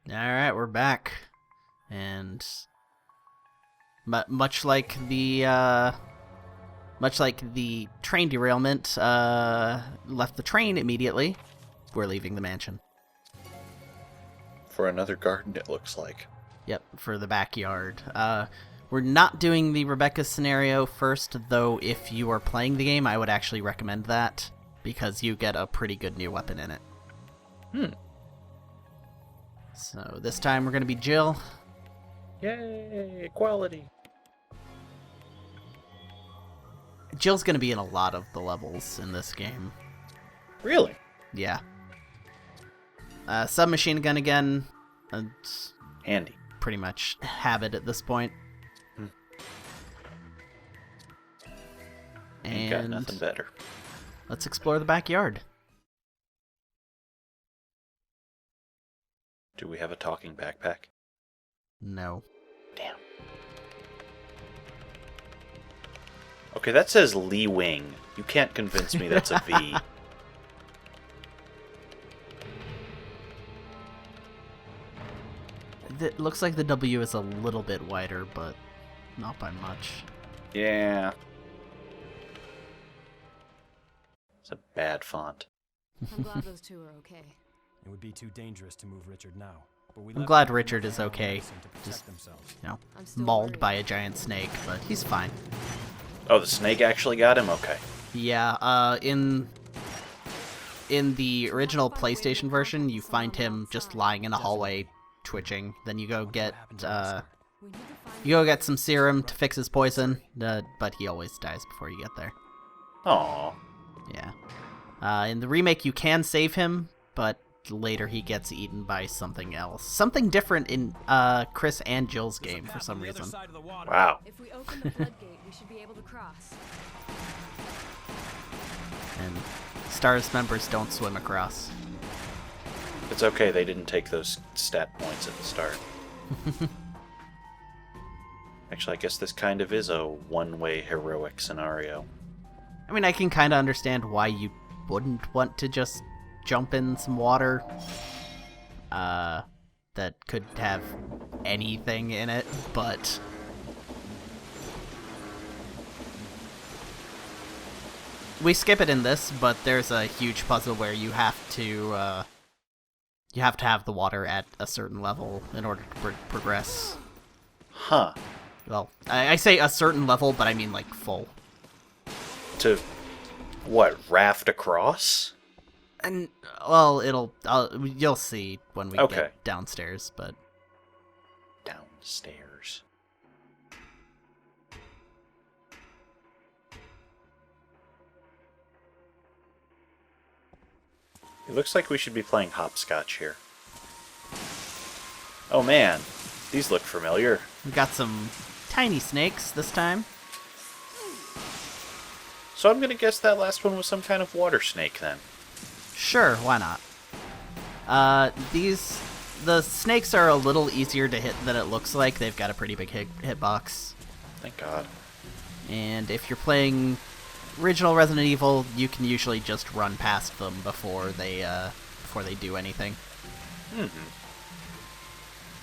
All right, we're back, and much like the train derailment, left the train immediately. We're leaving the mansion. For another garden, it looks like. Yep, for the backyard. We're not doing the Rebecca scenario first, though. If you are playing the game, I would actually recommend that because you get a pretty good new weapon in it. So this time we're going to be Jill. Yay, equality. Jill's going to be in a lot of the levels in this game. Really? Yeah. Submachine gun again. Handy. Pretty much habit at this point. Ain't got nothing better. Let's explore the backyard. Do we have a talking backpack? No. Damn. Okay, that says Lee Wing. You can't convince me that's a V. It looks like the W is a little bit wider, but not by much. Yeah. It's a bad font. I'm glad those two are okay. It would be too dangerous to move Richard now. But I'm glad Richard is okay. Just, themselves. you know, I'm still mauled worried. by a giant snake, but he's fine. Oh, the snake actually got him? Okay. Yeah, in the original PlayStation version, you find him just lying in a hallway twitching. Then you go get some serum to fix his poison, but he always dies before you get there. Aww. Yeah. In the remake, you can save him, but later he gets eaten by something else. Something different in Chris and Jill's game for some reason. Wow. If we open the floodgate, we should be able to cross. And STARS members don't swim across. It's okay, they didn't take those stat points at the start. Actually, I guess this kind of is a one-way heroic scenario. I mean, I can kind of understand why you wouldn't want to just jump in some water that could have anything in it, but we skip it in this, but there's a huge puzzle where you have to have the water at a certain level in order to progress. Huh. Well, I say a certain level, but I mean like full. To, what, raft across? And well, you'll see when we Okay. get downstairs, but Downstairs. It looks like we should be playing hopscotch here. Oh man, these look familiar. we got some tiny snakes this time. So I'm gonna guess that last one was some kind of water snake then. Sure, why not? The snakes are a little easier to hit than it looks like. They've got a pretty big hitbox. Thank God. And if you're playing original Resident Evil, you can usually just run past them before they do anything.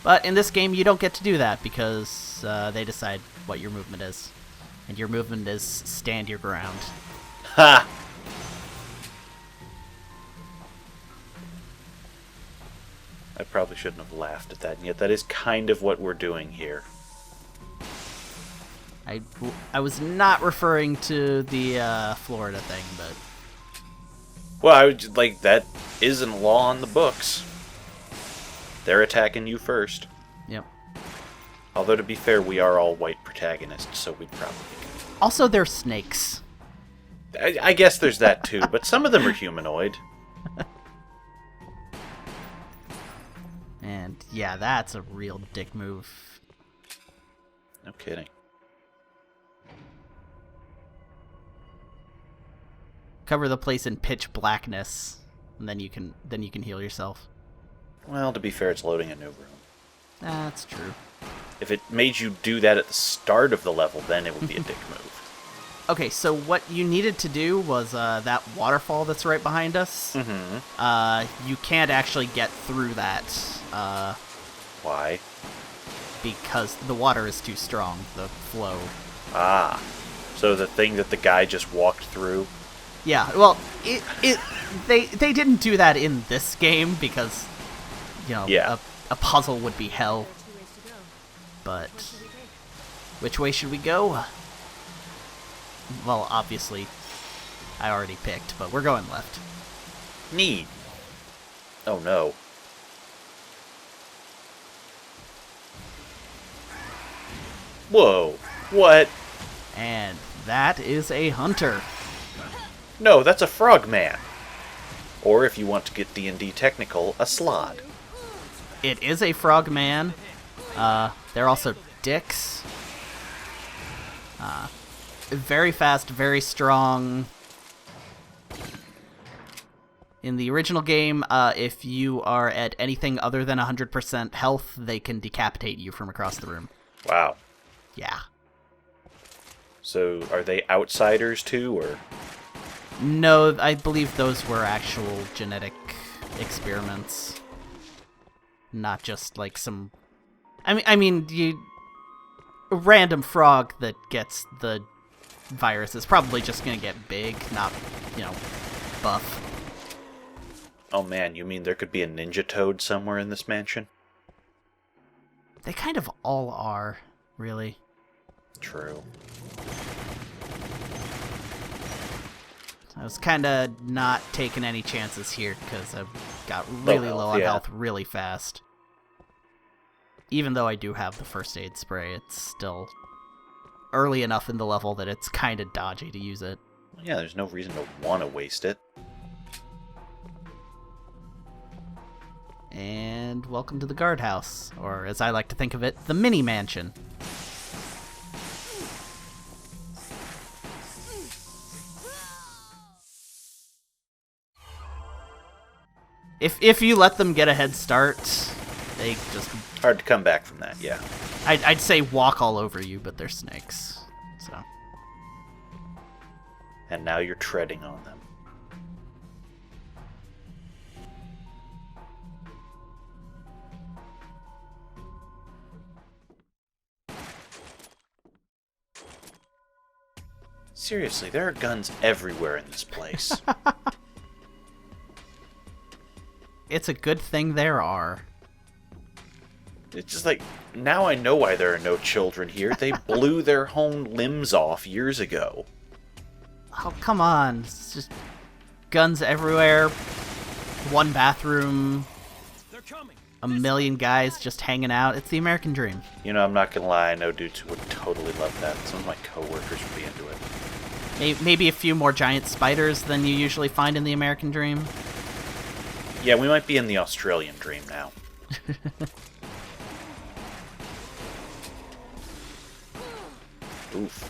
But in this game, you don't get to do that because they decide what your movement is. And your movement is stand your ground. Ha! I probably shouldn't have laughed at that, and yet that is kind of what we're doing here. I was not referring to the Florida thing, but Well, I would just, like, that isn't law on the books. They're attacking you first. yep. Although, to be fair, we are all white protagonists, so we'd probably... Also, they're snakes. I guess there's that too, but some of them are humanoid. And yeah, that's a real dick move. No kidding. Cover the place in pitch blackness, and then you can heal yourself. Well, to be fair, it's loading a new room. That's true. If it made you do that at the start of the level, then it would be a dick move. Okay, so what you needed to do was that waterfall that's right behind us. Mm-hmm. You can't actually get through that Why? Because the water is too strong, the flow. Ah. So the thing that the guy just walked through? Yeah, well, they didn't do that in this game because, you know, Yeah. a puzzle would be hell. There are 2 ways to go. But What should we take? which way should we go? Well, obviously, I already picked, but we're going left. Neat. Oh no. Whoa. What? And that is a hunter. No, that's a frogman. Or if you want to get D&D technical, a slod. It is a frogman. They're also dicks. Very fast, very strong. In the original game, if you are at anything other than 100% health, they can decapitate you from across the room. Wow. Yeah. So are they outsiders too, or? No, I believe those were actual genetic experiments. Not just like some... I mean, a random frog that gets the virus is probably just gonna get big, not, buff. Oh man, you mean there could be a ninja toad somewhere in this mansion? They kind of all are, really. True. I was kind of not taking any chances here because I got really health, low on yeah. health really fast. Even though I do have the first aid spray, it's still early enough in the level that it's kind of dodgy to use it. Yeah, there's no reason to want to waste it. And welcome to the guardhouse, or as I like to think of it, the mini mansion. If you let them get a head start, they just... Hard to come back from that, yeah. I'd say walk all over you, but they're snakes, so... And now you're treading on them. Seriously, there are guns everywhere in this place. It's a good thing there are. It's just like, now I know why there are no children here. They blew their own limbs off years ago. Oh, come on. It's just guns everywhere, one bathroom, They're coming. a million guys just hanging out. It's the American dream. You know, I'm not gonna lie, I know dudes who would totally love that. Some of my coworkers would be into it. Maybe a few more giant spiders than you usually find in the American dream. Yeah, we might be in the Australian dream now. Oof.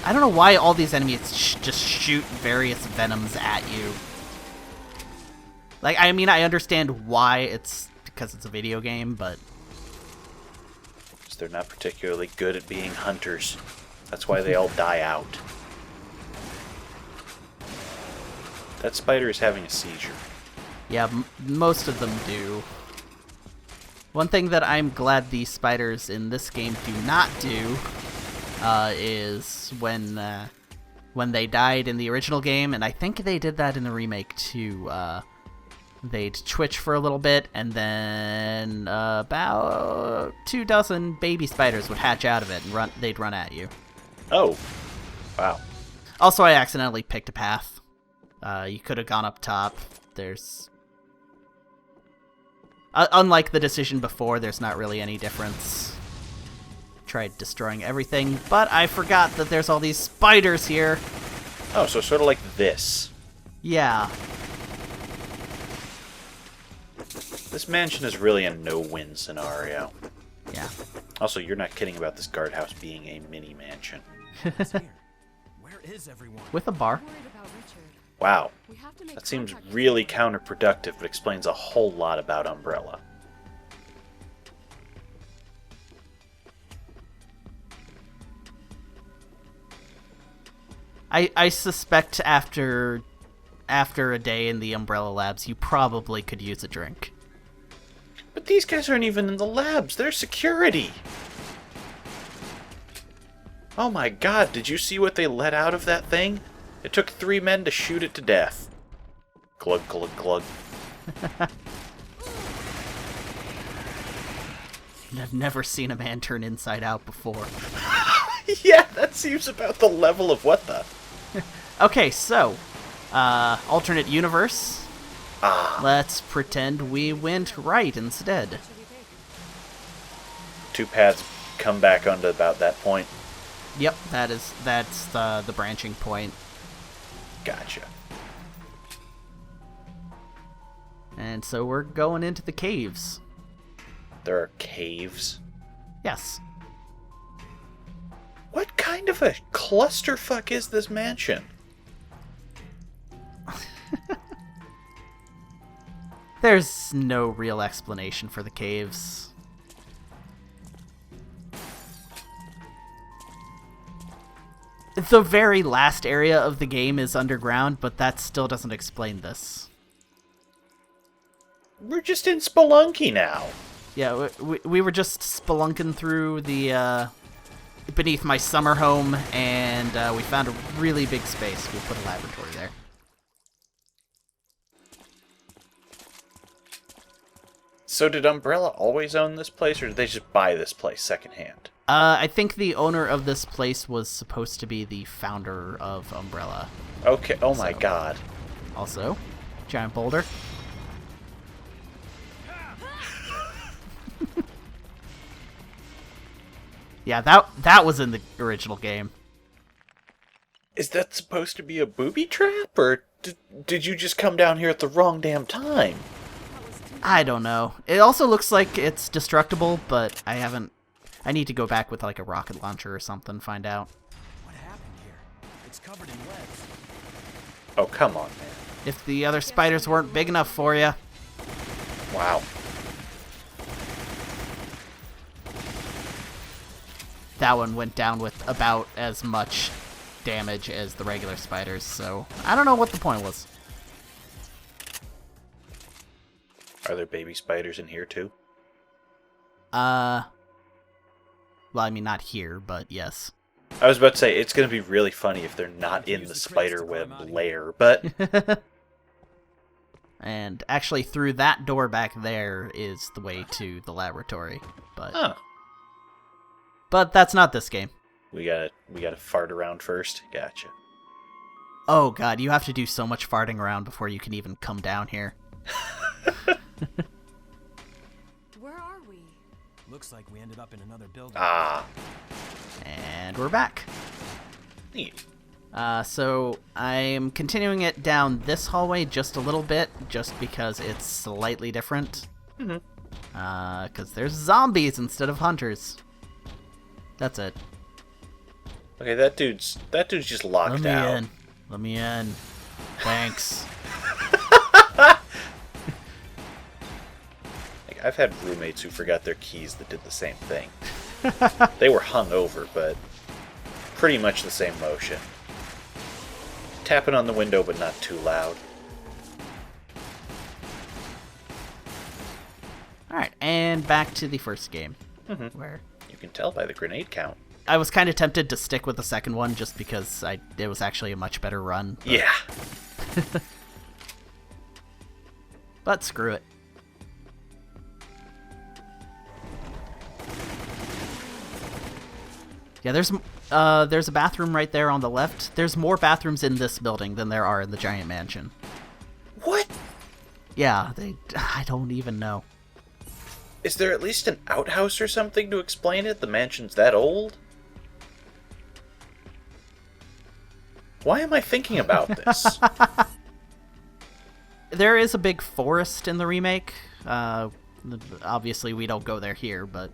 I don't know why all these enemies just shoot various venoms at you. Like, I mean, I understand why it's because it's a video game, but... Because they're not particularly good at being hunters. That's why they all die out. That spider is having a seizure. Yeah, most of them do. One thing that I'm glad the spiders in this game do not do is when they died in the original game, and I think they did that in the remake too. They'd twitch for a little bit, and then about 24 baby spiders would hatch out of it, and they'd run at you. Oh. Wow. Also, I accidentally picked a path. You could have gone up top. There's... unlike the decision before, there's not really any difference. Tried destroying everything, but I forgot that there's all these spiders here. Oh, so sort of like this. Yeah. This mansion is really a no-win scenario. Yeah. Also, you're not kidding about this guardhouse being a mini-mansion. It's here. Where is everyone? With a bar. Worried about Richard. Wow. We have to make That seems contact with really him. counterproductive, but explains a whole lot about Umbrella. I suspect after a day in the Umbrella Labs, you probably could use a drink. But these guys aren't even in the labs. They're security. Oh my god, did you see what they let out of that thing? It took 3 men to shoot it to death. Glug, glug, glug. I've never seen a man turn inside out before. Yeah, that seems about the level of what the... Okay, so, alternate universe. Ah, Let's pretend we went right instead. Should we take? 2 paths come back onto about that point. Yep, that's the branching point. Gotcha. And so we're going into the caves. There are caves. Yes. What kind of a clusterfuck is this mansion? There's no real explanation for the caves. The very last area of the game is underground, but that still doesn't explain this. We're just in Spelunky now. Yeah, we were just spelunking through the, beneath my summer home, and we found a really big space. We put a laboratory there. So did Umbrella always own this place, or did they just buy this place secondhand? I think the owner of this place was supposed to be the founder of Umbrella. Okay, oh my So- god. Also, giant boulder. Yeah, that was in the original game. Is that supposed to be a booby trap, or did you just come down here at the wrong damn time? I don't know. It also looks like it's destructible, but I need to go back with like a rocket launcher or something, find out. What happened here? It's covered in webs. Oh, come on, man. If the other spiders weren't big enough for you. Wow. That one went down with about as much damage as the regular spiders, so I don't know what the point was. Are there baby spiders in here, too? Well, I mean, not here, but yes. I was about to say, it's going to be really funny if they're not in the spider web lair, but... And actually, through that door back there is the way to the laboratory, but Huh. but that's not this game. We gotta fart around first? Gotcha. Oh god, you have to do so much farting around before you can even come down here. Where are we? Looks like we ended up in another building. Ah. And we're back. Neat. So I'm continuing it down this hallway just a little bit, just because it's slightly different. Mhm. Because there's zombies instead of hunters. That's it. Okay, that dude's just locked Let me out. in. Let me in. Thanks. Like, I've had roommates who forgot their keys that did the same thing. They were hung over, but pretty much the same motion. Tapping on the window, but not too loud. Alright, and back to the first game. Mhm. Where You can tell by the grenade count. I was kind of tempted to stick with the second one just because it was actually a much better run. But, Yeah. but screw it. Yeah, there's a bathroom right there on the left. There's more bathrooms in this building than there are in the giant mansion. What? Yeah, I don't even know. Is there at least an outhouse or something to explain it? The mansion's that old? Why am I thinking about this? There is a big forest in the remake. Obviously, we don't go there here, but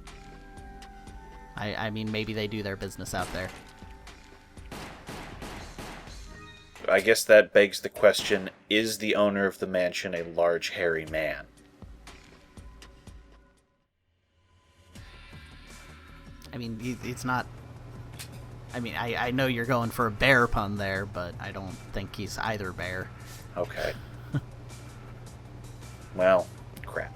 I mean, maybe they do their business out there. I guess that begs the question, is the owner of the mansion a large, hairy man? I mean, it's not I mean, I know you're going for a bear pun there, but I don't think he's either bear. Okay. Well, crap.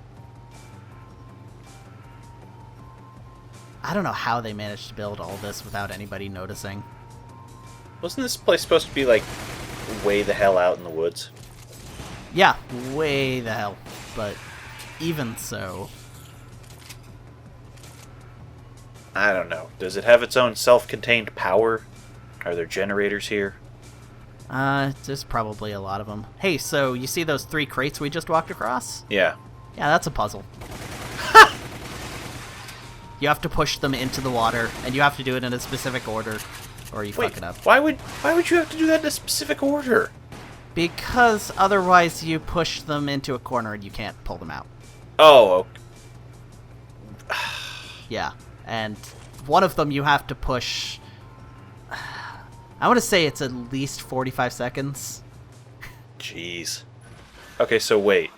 I don't know how they managed to build all this without anybody noticing. Wasn't this place supposed to be, like, way the hell out in the woods? Yeah, way the hell. But even so... I don't know. Does it have its own self-contained power? Are there generators here? There's probably a lot of them. Hey, so you see those 3 crates we just walked across? Yeah. Yeah, that's a puzzle. You have to push them into the water, and you have to do it in a specific order, or you Wait, fuck it up. why would you have to do that in a specific order? Because otherwise you push them into a corner and you can't pull them out. Oh, okay. Yeah, and one of them you have to push... I want to say it's at least 45 seconds. Jeez. Okay, so wait.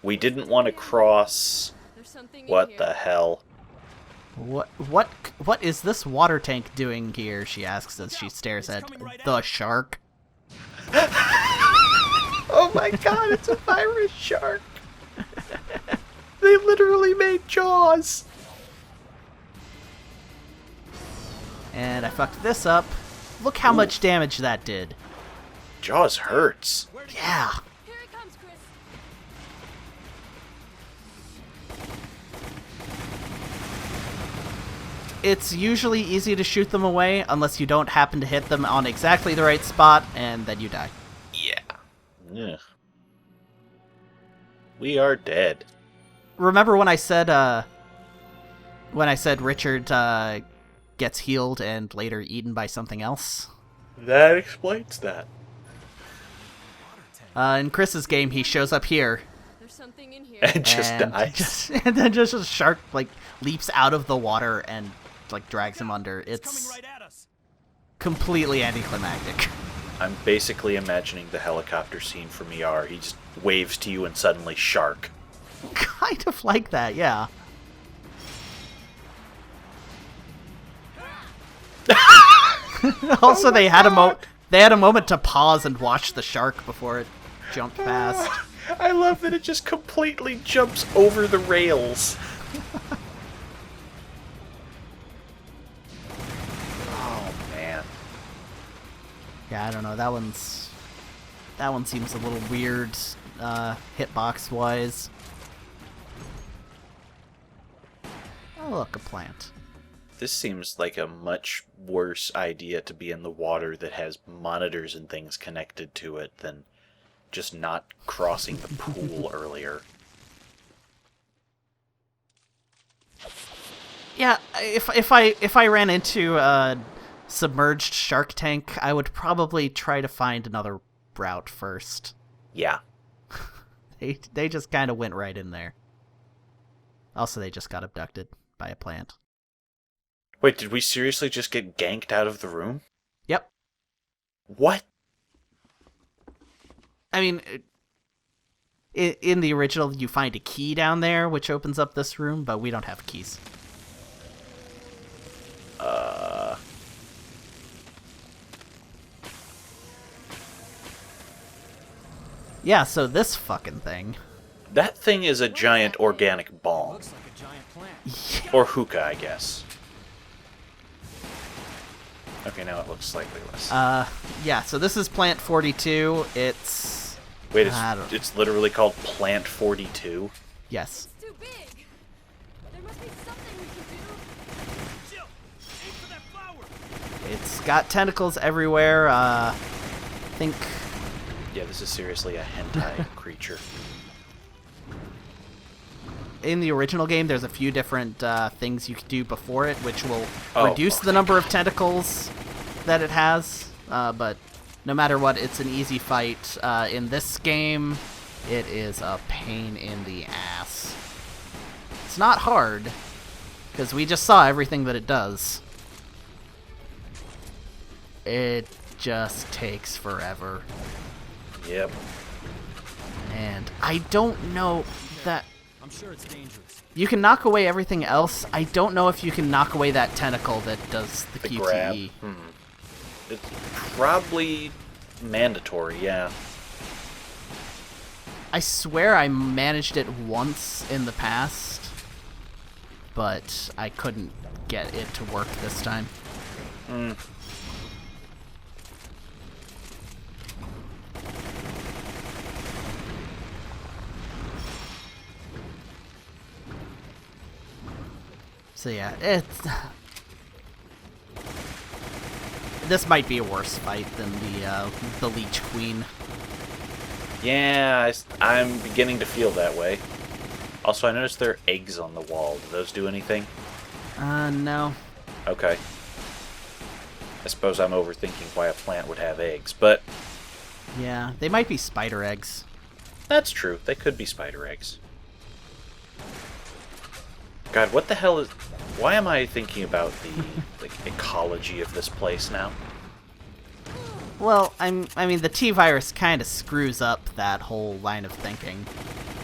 We didn't want to cross... There's something What in the here. hell? What is this water tank doing here? She asks as she stares at the shark. Oh my god, it's a virus shark! They literally made Jaws! And I fucked this up. Look how much damage that did. Jaws hurts. Yeah. Here it comes, Chris. It's usually easy to shoot them away unless you don't happen to hit them on exactly the right spot, and then you die. Yeah. Ugh. We are dead. Remember when I said Richard gets healed and later eaten by something else? That explains that. In Chris's game, he shows up here There's something in here. And just and dies. and then just a shark like leaps out of the water and like drags him under. Coming It's right at us. completely anticlimactic. I'm basically imagining the helicopter scene from ER. He just waves to you and suddenly shark. Kind of like that, yeah. Also, they had a moment to pause and watch the shark before it jumped past. I love that it just completely jumps over the rails. Oh man. Yeah, I don't know. That one seems a little weird, hitbox wise. Oh, look, a plant. This seems like a much worse idea to be in the water that has monitors and things connected to it than just not crossing the pool earlier. Yeah, if I ran into a submerged shark tank, I would probably try to find another route first. Yeah. They just kind of went right in there. Also, they just got abducted by a plant. Wait, did we seriously just get ganked out of the room? Yep. What? I mean, in the original, you find a key down there, which opens up this room, but we don't have keys. Yeah, so this fucking thing. That thing is a giant organic bomb. Looks like a giant plant. Or hookah, I guess. Okay, now it looks slightly less. Yeah, so this is Plant 42. It's... Wait, I don't- it's literally called Plant 42? Yes. It's too big. There must be something we can do. Jill, aim for that flower. It's got tentacles everywhere. I think... Yeah, this is seriously a hentai creature. In the original game, there's a few different things you can do before it, which will Oh, reduce the number of tentacles that it has. But no matter what, it's an easy fight. In this game, it is a pain in the ass. It's not hard, because we just saw everything that it does. It just takes forever. Yep. And I don't know that... I'm sure it's dangerous. You can knock away everything else. I don't know if you can knock away that tentacle that does the The QTE. grab. It's probably mandatory, yeah. I swear I managed it once in the past, but I couldn't get it to work this time. So yeah, this might be a worse fight than the Leech Queen. Yeah, I'm beginning to feel that way. Also, I noticed there are eggs on the wall. Do those do anything? No. Okay. I suppose I'm overthinking why a plant would have eggs, but Yeah, they might be spider eggs. that's true. They could be spider eggs. God, what the hell is... Why am I thinking about the ecology of this place now? Well, I mean, the T-Virus kind of screws up that whole line of thinking.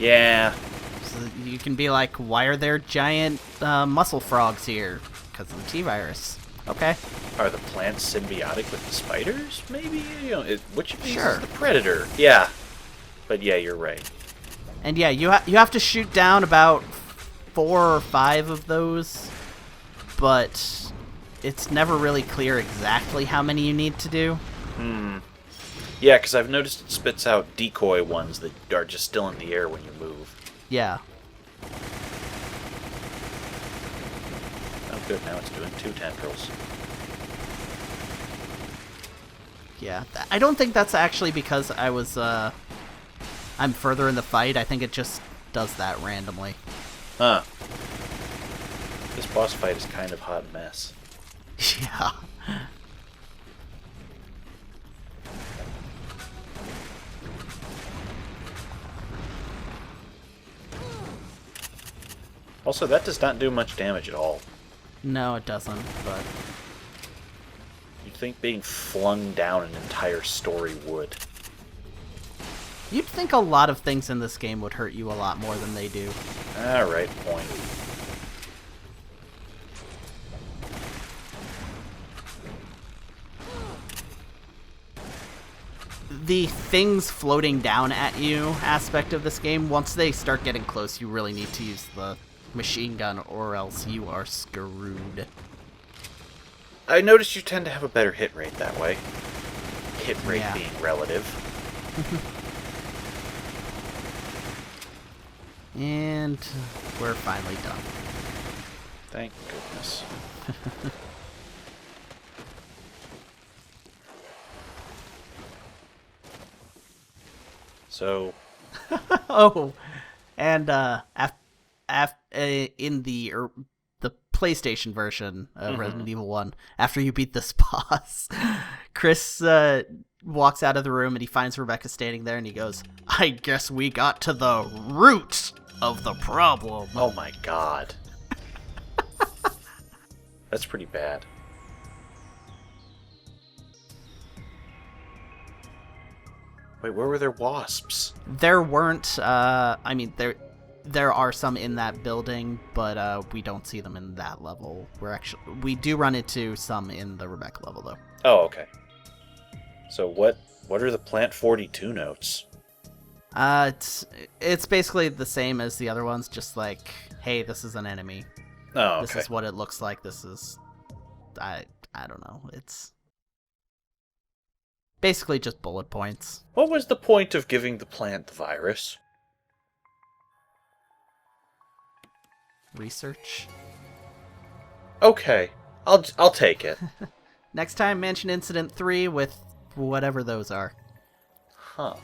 Yeah. So you can be like, why are there giant muscle frogs here? Because of the T-Virus. Okay. Are the plants symbiotic with the spiders? Maybe? You know, which of these Sure. is the predator? Yeah. But yeah, you're right. And yeah, you have to shoot down about 4 or 5 of those, but it's never really clear exactly how many you need to do. Yeah, because I've noticed it spits out decoy ones that are just still in the air when you move. Yeah. Oh, good. Now it's doing 2 tendrils. Yeah. I don't think that's actually because I'm further in the fight. I think it just does that randomly. Huh. This boss fight is kind of hot mess. Yeah. Also, that does not do much damage at all. No, it doesn't, but... You'd think being flung down an entire story would. You'd think a lot of things in this game would hurt you a lot more than they do. Alright, point. The things floating down at you aspect of this game, once they start getting close, you really need to use the machine gun or else you are screwed. I noticed you tend to have a better hit rate that way. Hit rate Yeah. being relative. And we're finally done. Thank goodness. So, Oh, and in the PlayStation version of Resident Evil 1, after you beat this boss, Chris walks out of the room and he finds Rebecca standing there and he goes, "I guess we got to the root of the problem." oh my god. That's pretty bad. Wait, where were there wasps? There weren't. I mean, there are some in that building, but we don't see them in that level. We do run into some in the Rebecca level though. Oh, okay. So what are the Plant 42 notes? It's basically the same as the other ones, just like, hey, this is an enemy. Oh, okay. This is what it looks like. This is, I don't know. It's basically just bullet points. What was the point of giving the plant the virus? Research. Okay, I'll take it. Next time, mention Incident 3 with whatever those are. Huh.